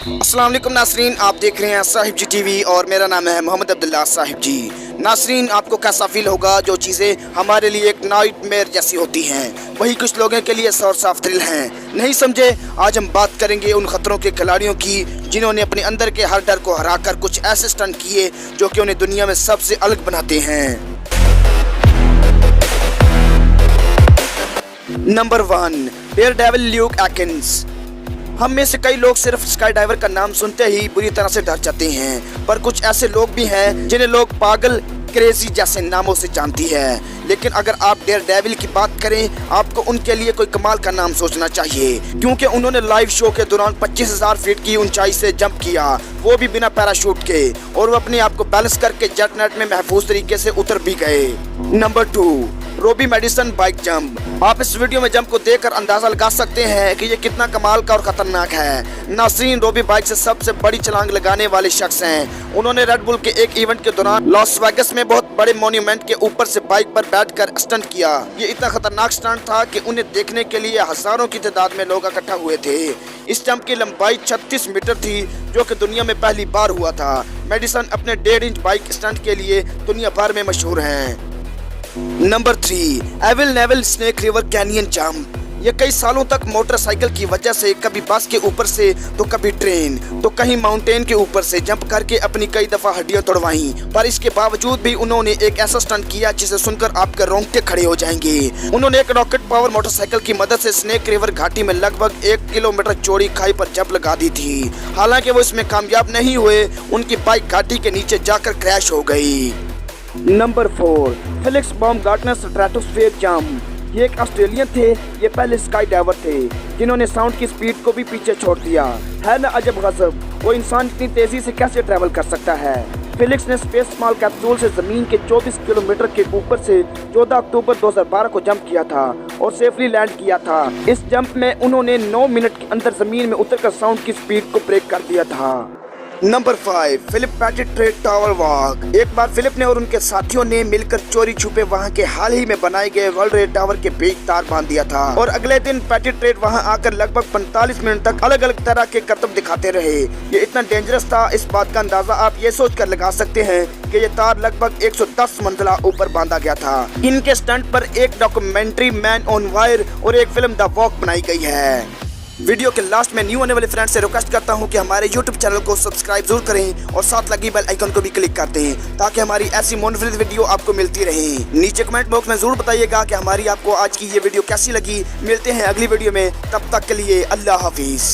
अस्सलाम वालेकुम नासरीन, आप देख रहे हैं साहिब जी टीवी और मेरा नाम है मोहम्मद अब्दुल्ला साहिब जी। नासरीन, आपको कैसा फील होगा जो चीज़ें हमारे लिए एक नाइटमेयर जैसी होती हैं वही कुछ लोगों के लिए सौर साफ थ्रिल हैं। नहीं समझे? आज हम बात करेंगे उन खतरों के खिलाड़ियों की जिन्होंने अपने अंदर के हर डर को हराकर कुछ ऐसे स्टंट किए जो कि उन्हें दुनिया में सबसे अलग बनाते हैं। Number 1, Daredevil Luke Atkins. हम में से कई लोग सिर्फ स्काई डाइवर का नाम सुनते ही बुरी तरह से डर जाते हैं, पर कुछ ऐसे लोग भी हैं जिन्हें लोग पागल, क्रेजी जैसे नामों से जानती है। लेकिन अगर आप डेयरडेविल की बात करें, आपको उनके लिए कोई कमाल का नाम सोचना चाहिए, क्योंकि उन्होंने लाइव शो के दौरान 25,000 फीट की ऊंचाई से जंप किया, वो भी बिना पैराशूट के, और वो अपने आप को बैलेंस करके जेट नेट में महफूज तरीके से उतर भी गए। Number 2, Robbie Madison bike jump. आप इस वीडियो में जंप को देखकर अंदाजा लगा सकते हैं कि ये कितना कमाल का और खतरनाक है। नासरीन, रॉबी बाइक से सबसे बड़ी छलांग लगाने वाले शख्स हैं। उन्होंने रेड बुल के एक इवेंट के दौरान लॉस वेगस में बहुत बड़े मॉन्यूमेंट के ऊपर से बाइक पर बैठकर स्टंट किया। ये इतना खतरनाक स्टंट था कि उन्हें देखने के लिए हजारों की तादाद में लोग इकट्ठा हुए थे। इस जंप की लंबाई 36 मीटर थी, जो कि दुनिया में पहली बार हुआ था। मेडिसन अपने 1.5 इंच बाइक स्टंट के लिए दुनिया भर में मशहूर हैं। Number 3, Evel Knievel Snake River Canyon jump. ये कई सालों तक मोटरसाइकिल की वजह से कभी बस के ऊपर से तो कभी ट्रेन तो कहीं माउंटेन के ऊपर से जंप करके अपनी कई दफा हड्डियां तोड़वाई, पर इसके बावजूद भी उन्होंने एक ऐसा स्टंट किया जिसे सुनकर आपके रोंगटे खड़े हो जाएंगे। उन्होंने एक रॉकेट पावर मोटरसाइकिल की मदद से स्नेक रिवर घाटी में लगभग 1 किलोमीटर चौड़ी खाई पर जंप लगा दी थी। हालांकि वो इसमें कामयाब नहीं हुए, उनकी बाइक घाटी के नीचे जाकर क्रैश हो गई। Number 4, Felix Baumgartner stratosphere jump. ये एक ऑस्ट्रेलियन थे। ये पहले स्काई डाइवर थे जिन्होंने साउंड की स्पीड को भी पीछे छोड़ दिया। है न अजब गजब, वो इंसान इतनी तेजी से कैसे ट्रैवल कर सकता है। फेलिक्स ने स्पेस स्मॉल कैप्सूल से जमीन के 24 किलोमीटर के ऊपर से 14 अक्टूबर 2012 को जंप किया था और सेफली लैंड किया था। इस जंप में उन्होंने 9 मिनट के अंदर जमीन में उतरकर साउंड की स्पीड को ब्रेक कर दिया था। Number 5, Philippe Petit trade tower walk. एक बार फिलिप ने और उनके साथियों ने मिलकर चोरी छुपे वहां के हाल ही में बनाए गए वर्ल्ड ट्रेड टावर के बीच तार बांध दिया था, और अगले दिन पैटिट ट्रेड वहां आकर लगभग 45 मिनट तक अलग अलग तरह के करतब दिखाते रहे। ये इतना डेंजरस था, इस बात का अंदाजा आप ये सोच कर लगा सकते हैं कि ये तार लगभग 110 मंजिला ऊपर बांधा गया था। इनके स्टंट पर एक डॉक्यूमेंट्री मैन ऑन वायर और एक फिल्म द वॉक बनाई गई है। वीडियो के लास्ट में न्यू आने वाले फ्रेंड से रिक्वेस्ट करता हूं कि हमारे YouTube चैनल को सब्सक्राइब जरूर करें और साथ लगी बेल आइकन को भी क्लिक कर दें ताकि हमारी ऐसी मोटिवेटिव वीडियो आपको मिलती रहे। नीचे कमेंट बॉक्स में जरूर बताइएगा कि हमारी आपको आज की ये वीडियो कैसी लगी। मिलते हैं अगली वीडियो में, तब तक के लिए अल्लाह हाफिज।